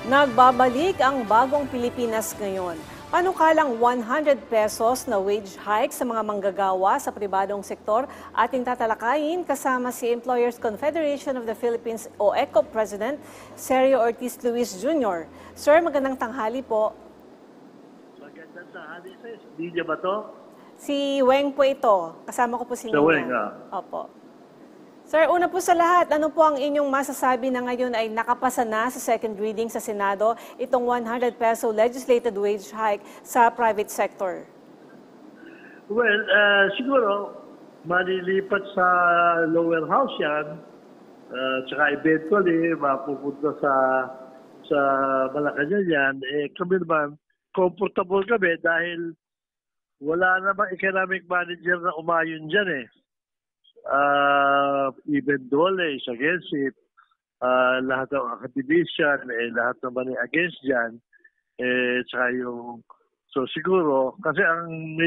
Nagbabalik ang bagong Pilipinas ngayon. Panukalang 100 pesos na wage hike sa mga manggagawa sa pribadong sektor ating tatalakayin kasama si Employers Confederation of the Philippines o ECO President Sergio Ortiz Luis Jr. Sir, magandang tanghali po. Magandang tanghali sa Linya ba to? Si Weng po ito. Kasama ko po si Nina. Weng, Opo. Sir, una po sa lahat, ano po ang inyong masasabi na ngayon ay nakapasa na sa second reading sa Senado itong 100 peso legislated wage hike sa private sector? Well, siguro malilipat sa lower house yan, tsaka eventually mapupunta sa Malacanang yan. Kami naman, comfortable kami dahil wala namang economic manager na umayon dyan eh. Even Dole is against it, lahat ng academician, lahat naman ay against dyan, tsaka yung, so siguro, kasi ang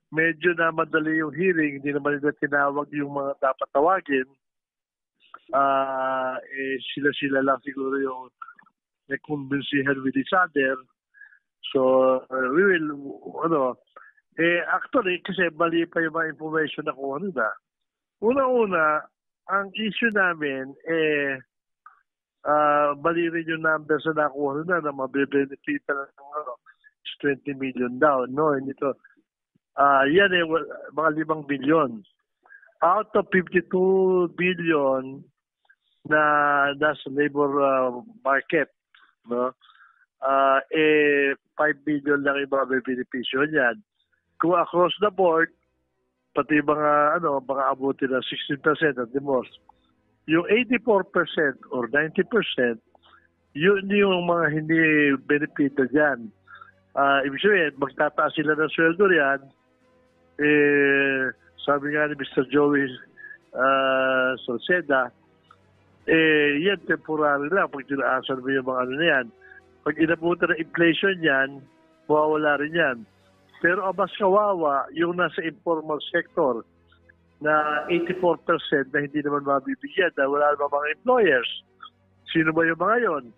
medyo na madali yung hearing, hindi naman nila tinawag yung mga dapat tawagin, sila-sila lang siguro yung nag-convincehan with each other, so we will, actually, kasi mali pa yung mga information na kung ano na. Una-una, ang issue namin, mali rin yung numbers na nakuha na mabibenefita ng 20 million daw. No, hindi to. Yan mga 5 billion. Out of 52 billion na nasa labor market, no? 5 billion lang yung mga benepisyo niyan. Kung across the board, pati mga abuti na 16% at the most. Yung 84% or 90%, yun yung mga hindi benefita dyan. Ibig sabihin, magtataas sila ng sweldo riyan. Sabi nga ni Mr. Joey Salceda, yan temporary lang pag tinaasan mo yung mga ano na yan. Pag inabutan ng inflation yan, mawawala rin yan. Pero ang mas kawawa, yung nasa informal sector na 84% na hindi naman mabibigyan dahil wala naman mga employers. Sino ba yung mga yon?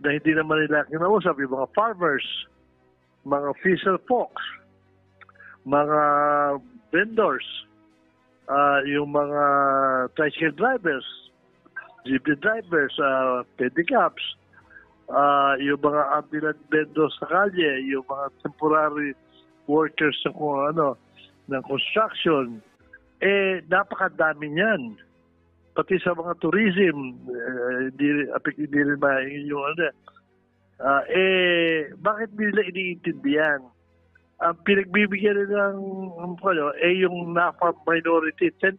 Na hindi naman nila kinausap, yung mga farmers, mga fisher folks, mga vendors, yung mga tricycle drivers, jeepney drivers, pedicabs, yung mga ambulant vendors sa kalye, yung mga temporary workers ng construction, napakadami niyan. Pati sa mga tourism, hindi rin yung bakit nila iniintindihan? Ang pinagbibigyan nila yung NAFA minority, 10%,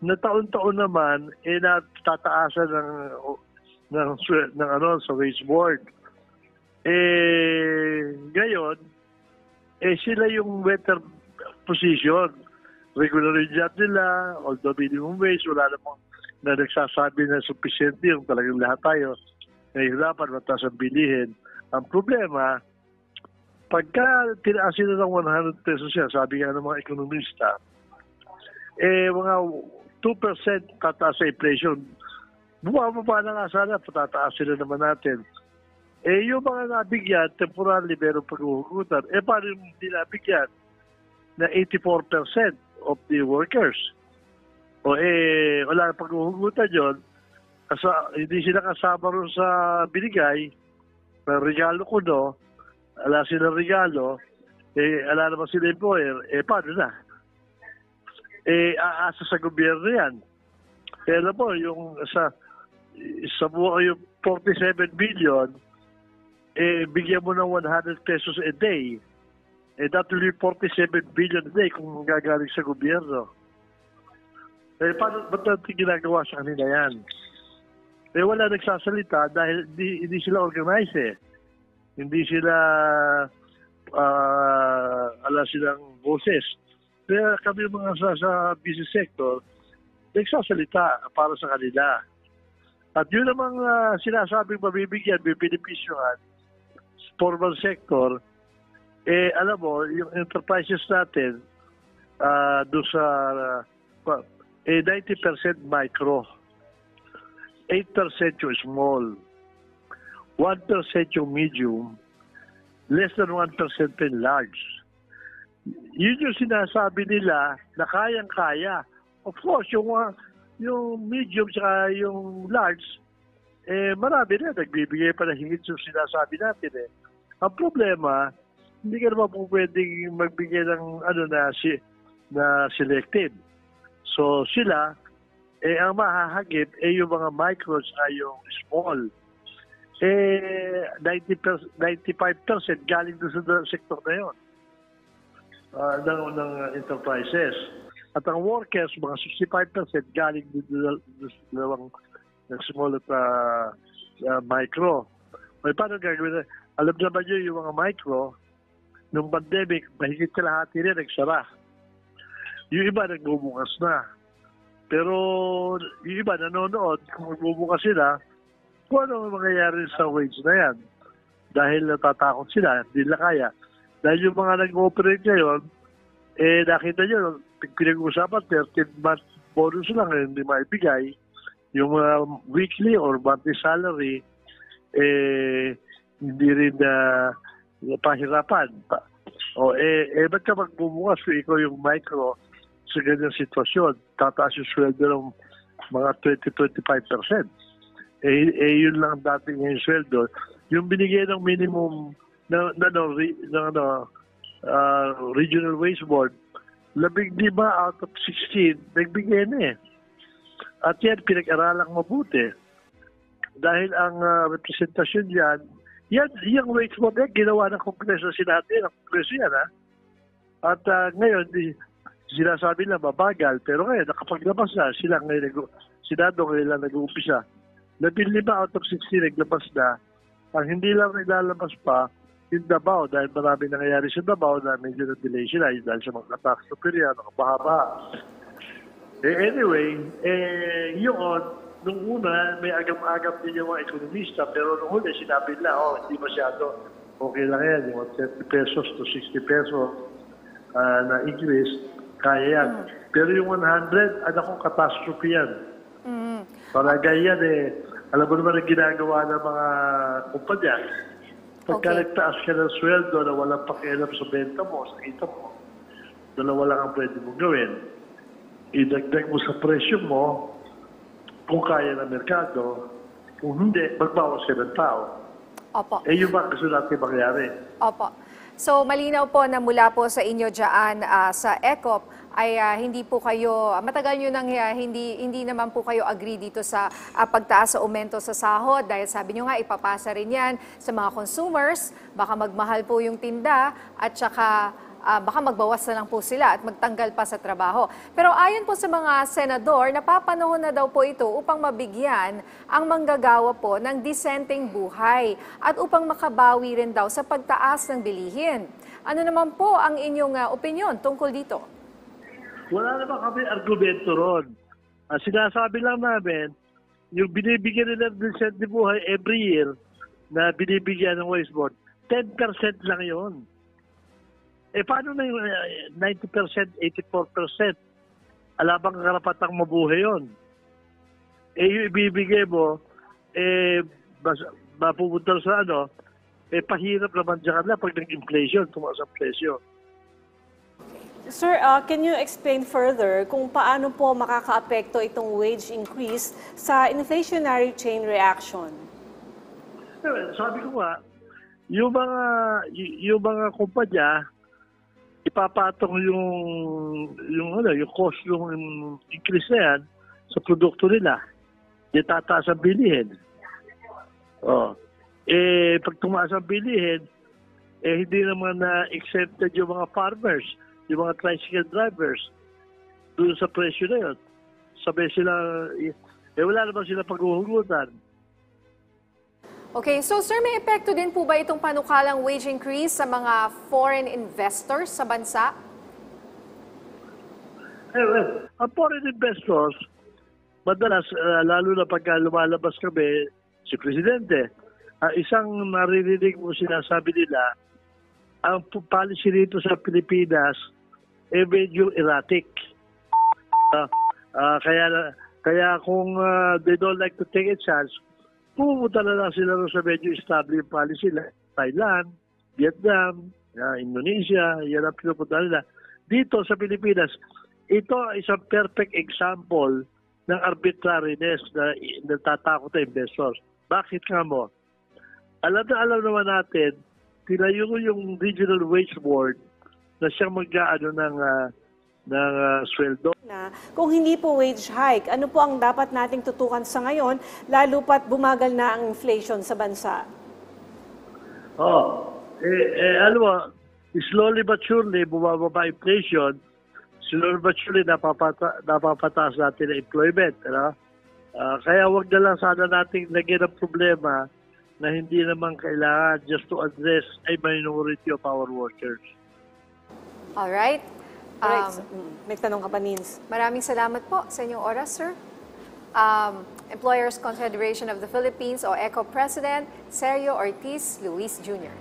na taon-taon naman, natataasan ng sa wage board. Ngayon, sila yung better position. Regular job nila, although minimum wage, wala namang na nagsasabi na sufficient yung talagang lahat tayo nahihirapan mataas ang bilihin. Ang problema, pagka tinaas sila ng 100 pesos yan, sabi nga ng mga ekonomista, mga 2% tataas sa inflation. Bumababa na nga sana, patataas sila naman natin. Yung mga nabigyan, temporarily meron pag-uhugutan. Paano yung hindi nabigyan na 84% of the workers? Wala na pag-uhugutan yun. Hindi sila kasama rin sa binigay na regalo ko, no? Ala sila regalo, ala naman sila employer, paano na? Aasa sa gobyerno yan. Alam mo, yung sa buo yung 47 billion, bigyan mo ng 100 pesos a day. That will be 47 billion a day kung gagaling sa gobyerno. Ba't natin ginagawa sa kanila yan? Wala nagsasalita dahil hindi sila organized eh. Hindi sila, silang boses. Kaya kami mga sa business sector, nagsasalita para sa kanila. At yun namang sinasabing mabibigyan, benepisyohan, formal sector, alam mo, yung enterprises natin, doon sa 90% micro, 8% yung small. 1% yung medium, less than 1% yung large. Yun yung sinasabi nila na kayang-kaya. Of course, yung medium saka yung large, marami na, nagbibigay pa na hingit yung sinasabi natin eh. Ang problema, hindi ka naman po pwedeng magbigay ng na selected. So sila, ang mahahagip yung mga micros at yung small. 95% galing doon sa sektor na yun ng enterprises. At ang workers, mga 65% galing doon sa dalawang small at micro. May paano gagawin? Alam naman nyo yung mga micro, nung pandemic, mahigit kalahati rin nagsara. Yung iba nagbubukas na. Pero yung iba nanonood, kung magbubukas sila, kung ano mangyayari sa wage na yan. Dahil natatakot sila, hindi nila kaya. Dahil yung mga nag-ooperate ngayon, nakita nyo, pinag-uusapan, 13-month bonus lang, hindi maibigay. Yung weekly or monthly salary, hindi rin pahirapan. Ba't ka magbubukas kung ikaw yung micro sa ganyang sitwasyon? Tataas yung sweldo ng mga 20-25%. Yun lang dating yung sweldo. Yung binigay ng minimum regional wage board, 15 out of 16, nagbigay na eh. At yan, pinag-aralang mabuti. Dahil ang representasyon yung wage board ginawa ng Kongreso Senado, ng Kongreso yan ha. At ngayon, sinasabi na mabagal, pero ngayon, nakapaglabas na, Senado ngayon lang nag-uumpisa. 15 out of 16 naglabas na. Ang hindi lang naglalabas pa, yung Davao, dahil marami nangyayari sa Davao na medyo na-delay sila, dahil sa mga tax na period, nakabahaba. Anyway, yun, nung una, may agam-agam din yung mga ekonomista, pero nung huli, sinabi nila, hindi masyado, okay lang yan, yung 30 pesos to 60 pesos na increase, kaya yan. Pero yung 100, ko, catastrophe yan. Palagay yan alam mo naman ang ginagawa ng mga kumpanya. Pagka nagtaas ka ng sweldo na walang pakialam sa benta mo, sa kita mo, dalawa lang ang pwede mong gawin. Idagdag mo sa presyo mo, kung kaya ng merkado, kung hindi, magbawas ka ng tao. Opo. Yung ba gusto natin mangyari? Opo. So malinaw po na mula po sa inyo dyan sa ECOP ay hindi po kayo, matagal nyo nang hindi naman po kayo agree dito sa pagtaas sa aumento sa sahod dahil sabi nyo nga ipapasa rin yan sa mga consumers, baka magmahal po yung tinda at saka baka magbawas na lang po sila at magtanggal pa sa trabaho. Pero ayon po sa mga senador, napapanahon na daw po ito upang mabigyan ang manggagawa po ng disenteng buhay at upang makabawi rin daw sa pagtaas ng bilihin. Ano naman po ang inyong opinion tungkol dito? Wala naman kami argumento ron. Sinasabi lang namin, yung binibigyan nila ng disenteng buhay every year na binibigyan ng wage board, 10% lang yon. Paano na yung 90%, 84%? Alabang karapatang mabuhay yun. Yung ibibigay mo, mapupunta sa pahirap naman dyan na pag nag-inflation, tumaas ang presyo. Sir, can you explain further kung paano po makakaapekto itong wage increase sa inflationary chain reaction? Sabi ko nga, yung mga kumpanya, ipapatong yung cost yung increase na yan sa produkto nila. Di tataas ang bilihin. Pag tumaas ang bilihin, hindi naman na-exempted yung mga farmers, yung mga tricycle drivers doon sa presyo na yun. Sabi sila, wala naman sila paghuhugutan. Okay, so sir, may epekto din po ba itong panukalang wage increase sa mga foreign investors sa bansa? Ang foreign investors, madalas, lalo na pagka lumalabas kami, si Presidente, isang naririnig mo sinasabi nila, ang policy rito sa Pilipinas, medyo erratic. Kaya kung they don't like to take a chance, pumunta na lang sila rin sa medyo established policy like Thailand, Vietnam, Indonesia, yan ang pinupunta nila. Dito sa Pilipinas, ito ay isang perfect example ng arbitrariness na natatakot na investors. Bakit nga mo? Alam naman natin, tinayo yung Regional Wage Board na siyang mag-aano ng sweldo. Kung hindi po wage hike, ano po ang dapat nating tutukan sa ngayon, lalo pat bumagal na ang inflation sa bansa? Alam mo, slowly but surely, bumababa inflation, slowly but surely napapataas natin ang employment. Ano? Kaya wag na lang sana nating lagyan ng problema na hindi naman kailangan just to address a minority of our workers. Alright. May tanong ka pa, Nins? Maraming salamat po sa inyong oras, sir. Employers Confederation of the Philippines o ECO President, Sergio Ortiz Luis Jr.